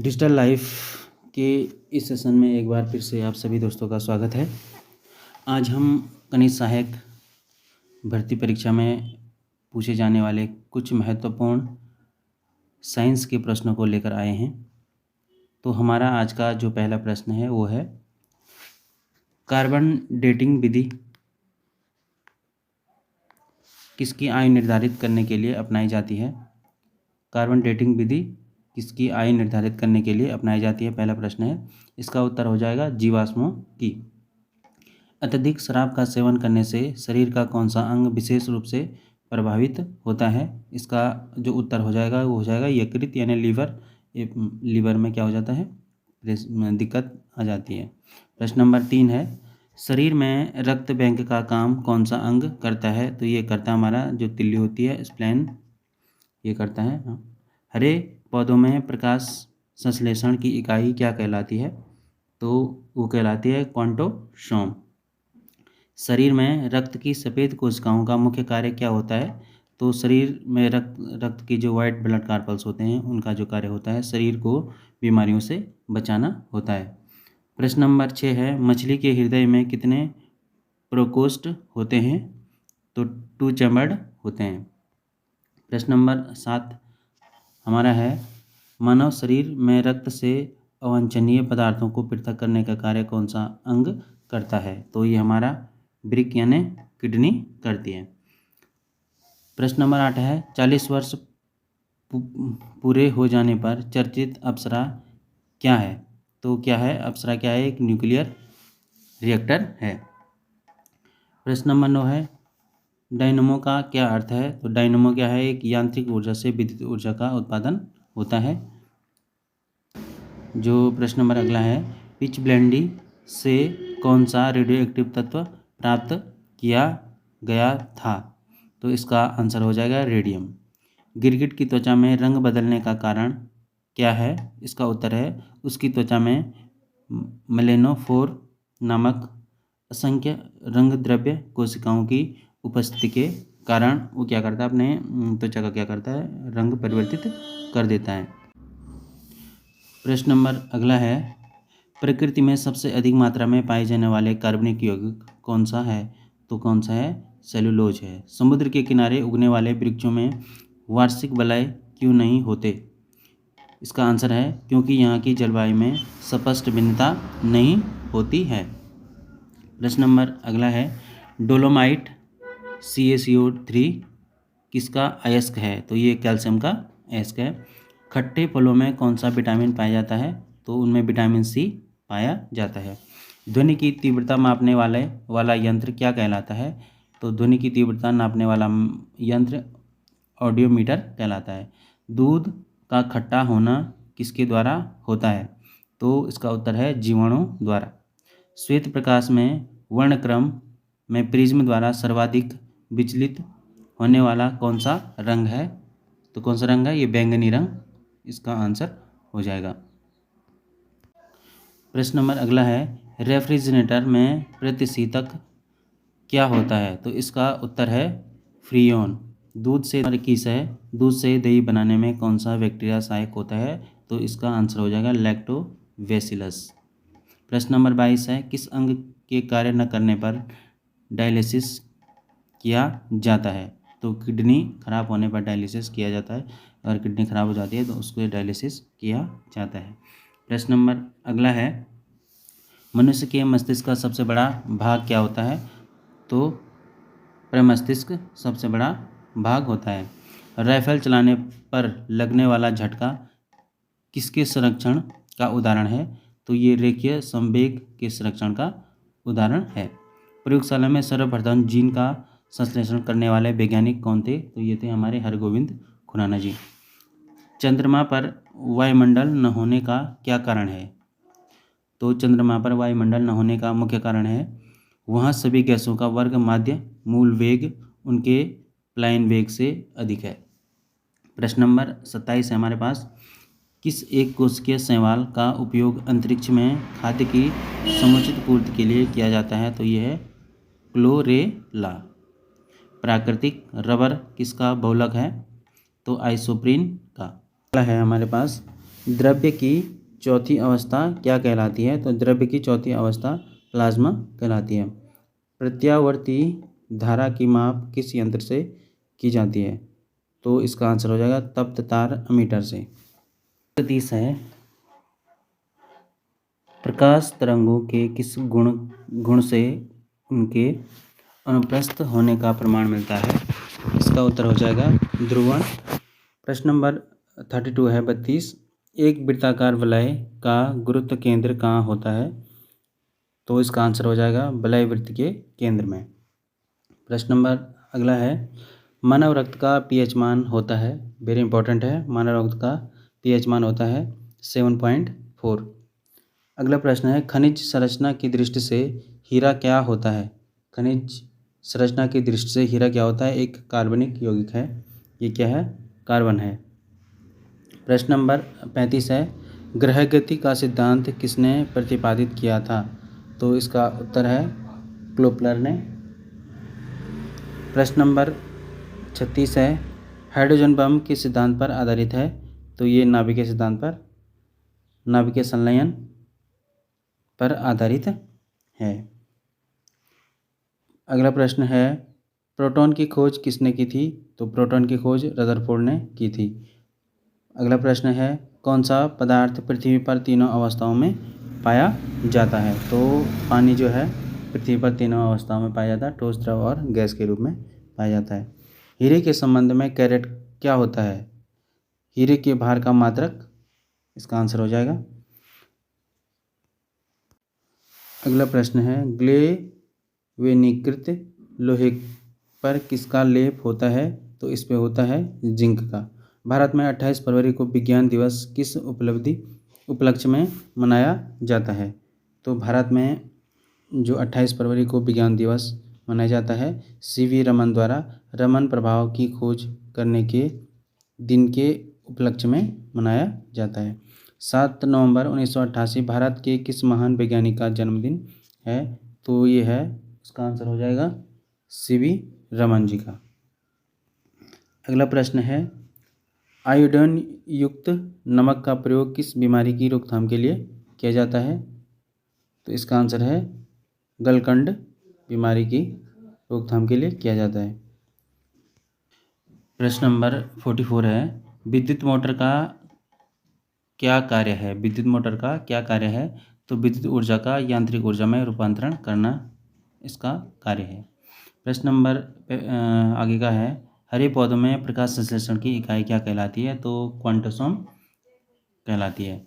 Digital life के इस session में एक बार फिर से आप सभी दोस्तों का स्वागत है। आज हम कनिष्ठ सहायक भर्ती परीक्षा में पूछे जाने वाले कुछ महत्वपूर्ण साइंस के प्रश्नों को लेकर आए हैं। तो हमारा आज का जो पहला प्रश्न है वो है, कार्बन डेटिंग विधि किसकी आयु निर्धारित करने के लिए अपनाई जाती है? कार्बन डेटिंग विधि किसकी आयु निर्धारित करने के लिए अपनाई जाती है, पहला प्रश्न है। इसका उत्तर हो जाएगा जीवाश्मों की। अत्यधिक शराब का सेवन करने से शरीर का कौन सा अंग विशेष रूप से प्रभावित होता है? इसका जो उत्तर हो जाएगा वो हो जाएगा यकृत यानी लीवर। लीवर में क्या हो जाता है, दिक्कत आ जाती है। प्रश्न नंबर 3 है, शरीर में रक्त बैंक का काम कौन सा अंग करता है? तो ये करता है हमारा जो तिल्ली होती है, स्प्लेन, ये करता है। हरे पौधों में प्रकाश संश्लेषण की इकाई क्या कहलाती है? तो वो कहलाती है क्वांटोसोम। शरीर में रक्त की सफ़ेद कोशिकाओं का मुख्य कार्य क्या होता है? तो शरीर में रक्त की जो वाइट ब्लड कार्पल्स होते हैं उनका जो कार्य होता है शरीर को बीमारियों से बचाना होता है। प्रश्न नंबर 6 है, मछली के हृदय में कितने प्रोकोस्ट होते हैं? तो 2 चैम्बर्ड होते हैं। प्रश्न नंबर 7 हमारा है, मानव शरीर में रक्त से अवांछनीय पदार्थों को पृथक करने का कार्य कौन सा अंग करता है? तो ये हमारा ब्रिक यानी किडनी करती है। प्रश्न नंबर 8 है, 40 वर्ष पूरे हो जाने पर चर्चित अप्सरा क्या है? तो क्या है अप्सरा, क्या है? एक न्यूक्लियर रिएक्टर है। प्रश्न नंबर 9 है, डायनमो का क्या अर्थ है? तो डायनमो क्या है? एक यांत्रिक ऊर्जा से विद्युत ऊर्जा का उत्पादन होता है। जो प्रश्न नंबर अगला है, पिच ब्लेंडी से कौन सा रेडियो एक्टिव तत्व प्राप्त किया गया था? तो इसका आंसर हो जाएगा रेडियम। गिरगिट की त्वचा में रंग बदलने का कारण क्या है? इसका उत्तर है उसकी त्वचा में मेलेनोफोर नामक असंख्य रंग द्रव्य कोशिकाओं की उपस्थिति के कारण वो क्या करता है, अपने त्वचा का क्या करता है, रंग परिवर्तित कर देता है। प्रश्न नंबर अगला है, प्रकृति में सबसे अधिक मात्रा में पाए जाने वाले कार्बनिक यौगिक कौन सा है? तो कौन सा है? सेलुलोज है। समुद्र के किनारे उगने वाले वृक्षों में वार्षिक वलय क्यों नहीं होते? इसका आंसर है क्योंकि यहाँ की जलवायु में स्पष्ट भिन्नता नहीं होती है। प्रश्न नंबर अगला है, डोलोमाइट CaCO3 किसका अयस्क है? तो ये कैल्शियम का अयस्क है। खट्टे फलों में कौन सा विटामिन पाया जाता है? तो उनमें विटामिन C पाया जाता है। ध्वनि की तीव्रता मापने वाला यंत्र क्या कहलाता है? तो ध्वनि की तीव्रता नापने वाला यंत्र ऑडियोमीटर कहलाता है। दूध का खट्टा होना किसके द्वारा होता है? तो इसका उत्तर है जीवाणु द्वारा। श्वेत प्रकाश में वर्णक्रम में प्रिज्म द्वारा सर्वाधिक विचलित होने वाला कौन सा रंग है? तो कौन सा रंग है? ये बैंगनी रंग इसका आंसर हो जाएगा। प्रश्न नंबर अगला है, रेफ्रिजरेटर में प्रतिशीतक क्या होता है? तो इसका उत्तर है फ्रीऑन। दूध से 21 है, दूध से दही बनाने में कौन सा बैक्टीरिया सहायक होता है? तो इसका आंसर हो जाएगा लैक्टोबैसिलस। प्रश्न नंबर 22 है, किस अंग के कार्य न करने पर डायलिसिस किया जाता है? तो किडनी खराब होने पर डायलिसिस किया जाता है। अगर किडनी खराब हो जाती है तो उसको डायलिसिस किया जाता है। प्रश्न नंबर अगला है, मनुष्य के मस्तिष्क का सबसे बड़ा भाग क्या होता है? तो प्रमस्तिष्क सबसे बड़ा भाग होता है। राइफल चलाने पर लगने वाला झटका किसके संरक्षण का उदाहरण है? तो ये रेखीय संवेग के संरक्षण का उदाहरण है। प्रयोगशाला में सर्वप्रथम जीन का संश्लेषण करने वाले वैज्ञानिक कौन थे? तो ये थे हमारे हरगोविंद खुराना जी। चंद्रमा पर वायुमंडल न होने का क्या कारण है? तो चंद्रमा पर वायुमंडल न होने का मुख्य कारण है वहाँ सभी गैसों का वर्ग माध्य मूल वेग उनके प्लायन वेग से अधिक है। प्रश्न नंबर 27 है हमारे पास, किस एक कोशिकीय शैवाल का उपयोग अंतरिक्ष में खाद्य की समुचित पूर्ति के लिए किया जाता है? तो ये है क्लोरेला। प्राकृतिक रबर किसका बहुलक है? तो आइसोप्रीन का। अगला है हमारे पास, द्रव्य की चौथी अवस्था क्या कहलाती है? तो द्रव्य की चौथी अवस्था प्लाज्मा कहलाती है। प्रत्यावर्ती धारा की माप किस यंत्र से की जाती है? तो इसका आंसर हो जाएगा तप्त तार अमीटर से। 30 है, प्रकाश तरंगों के किस गुण से उनके अनुप्रस्थ होने का प्रमाण मिलता है? इसका उत्तर हो जाएगा ध्रुवण। प्रश्न नंबर 32 है, 32, एक वृत्ताकार वलय का गुरुत्व केंद्र कहाँ होता है? तो इसका आंसर हो जाएगा वलय वृत्त के केंद्र में। प्रश्न नंबर अगला है, मानव रक्त का पीएच मान होता है, वेरी इंपॉर्टेंट है, मानव रक्त का पीएच मान होता है 7.4। अगला प्रश्न है, खनिज संरचना की दृष्टि से हीरा क्या होता है? खनिज संरचना की दृष्टि से हीरा क्या होता है? एक कार्बनिक यौगिक है। ये क्या है? कार्बन है। प्रश्न नंबर 35 है, ग्रहगति का सिद्धांत किसने प्रतिपादित किया था? तो इसका उत्तर है क्लोपलर ने। प्रश्न नंबर 36 है, हाइड्रोजन बम किस सिद्धांत पर आधारित है? तो ये नाभिकीय सिद्धांत पर, नाभिकीय संलयन पर आधारित है। अगला प्रश्न है, प्रोटॉन की खोज किसने की थी? तो प्रोटॉन की खोज रदरफोर्ड ने की थी। अगला प्रश्न है, कौन सा पदार्थ पृथ्वी पर तीनों अवस्थाओं में पाया जाता है? तो पानी जो है पृथ्वी पर तीनों अवस्थाओं में पाया जाता है, ठोस, द्रव और गैस के रूप में पाया जाता है। हीरे के संबंध में कैरेट क्या होता है? हीरे के भार का मात्रक, इसका आंसर हो जाएगा। अगला प्रश्न है, ग्लेवेनीकृत लोहे पर किसका लेप होता है? तो इस पे होता है जिंक का। भारत में 28 फरवरी को विज्ञान दिवस किस उपलक्ष्य में मनाया जाता है? तो भारत में जो 28 फरवरी को विज्ञान दिवस मनाया जाता है, सीवी रमन द्वारा रमन प्रभाव की खोज करने के दिन के उपलक्ष्य में मनाया जाता है। 7 नवंबर 1988 भारत के किस महान वैज्ञानिक का जन्मदिन है? तो ये है, इसका आंसर हो जाएगा सीवी रमन जी का। अगला प्रश्न है, आयोडीन युक्त नमक का प्रयोग किस बीमारी की रोकथाम के लिए किया जाता है? तो इसका आंसर है गलकंड बीमारी की रोकथाम के लिए किया जाता है। प्रश्न नंबर 44 है, विद्युत मोटर का क्या कार्य है? विद्युत मोटर का क्या कार्य है? तो विद्युत ऊर्जा का यांत्रिक ऊर्जा में रूपांतरण करना इसका कार्य है। प्रश्न नंबर आगे का है, हरे पौधों में प्रकाश संश्लेषण की इकाई क्या कहलाती है? तो क्वांटोसोम कहलाती है।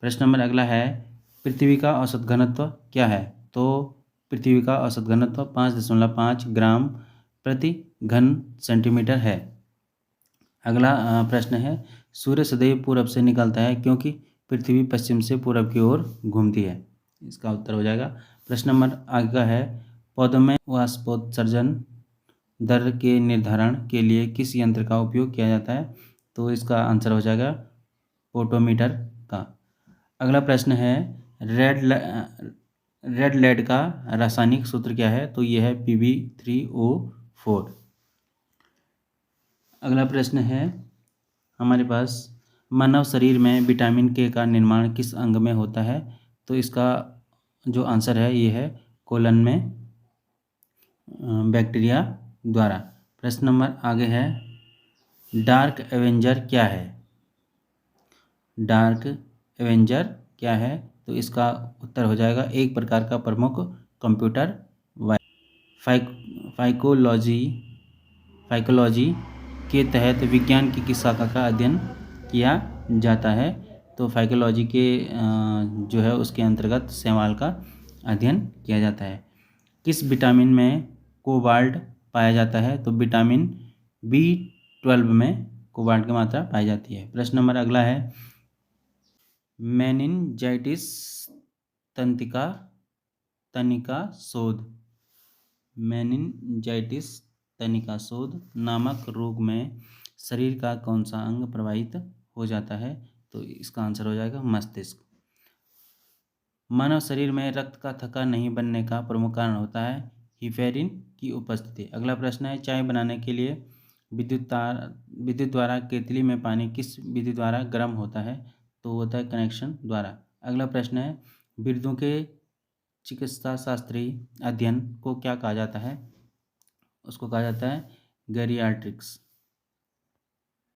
प्रश्न नंबर अगला है, पृथ्वी का औसत घनत्व क्या है? तो पृथ्वी का औसत घनत्व 5.5 ग्राम प्रति घन सेंटीमीटर है। अगला प्रश्न है, सूर्य सदैव पूरब से निकलता है क्योंकि पृथ्वी पश्चिम से पूरब की ओर घूमती है। इसका उत्तर हो जाएगा। प्रश्न नंबर आगे का है, पौधों में वाष्पोत्सर्जन दर के निर्धारण के लिए किस यंत्र का उपयोग किया जाता है? तो इसका आंसर हो जाएगा पोटोमीटर का। अगला प्रश्न है, रेड लेड का रासायनिक सूत्र क्या है? तो यह है Pb3O4। अगला प्रश्न है हमारे पास, मानव शरीर में विटामिन के का निर्माण किस अंग में होता है? तो इसका जो आंसर है ये है कोलन में बैक्टीरिया द्वारा। प्रश्न नंबर आगे है, डार्क एवेंजर क्या है? डार्क एवेंजर क्या है? तो इसका उत्तर हो जाएगा एक प्रकार का प्रमुख कंप्यूटर फाइकोलॉजी के तहत विज्ञान की किस शाखा का अध्ययन किया जाता है? तो फाइकोलॉजी के जो है उसके अंतर्गत शैवाल का अध्ययन किया जाता है। किस विटामिन में कोबाल्ट पाया जाता है? तो विटामिन B12 में कोबाल्ट की मात्रा पाई जाती है। प्रश्न नंबर अगला है, मेनिंजाइटिस तनिका शोध मेनिंजाइटिस तनिका शोध नामक रोग में शरीर का कौन सा अंग प्रभावित हो जाता है? तो इसका आंसर हो जाएगा मस्तिष्क। मानव शरीर में रक्त का थक्का नहीं बनने का प्रमुख कारण होता है हिफेरिन की उपस्थिति। अगला प्रश्न है, चाय बनाने के लिए विद्युत द्वारा केतली में पानी किस विधि द्वारा गर्म होता है? तो वो होता है कनेक्शन द्वारा। अगला प्रश्न है, वृद्धों के चिकित्सा शास्त्रीय अध्ययन को क्या कहा जाता है? उसको कहा जाता है गैरियाट्रिक्स।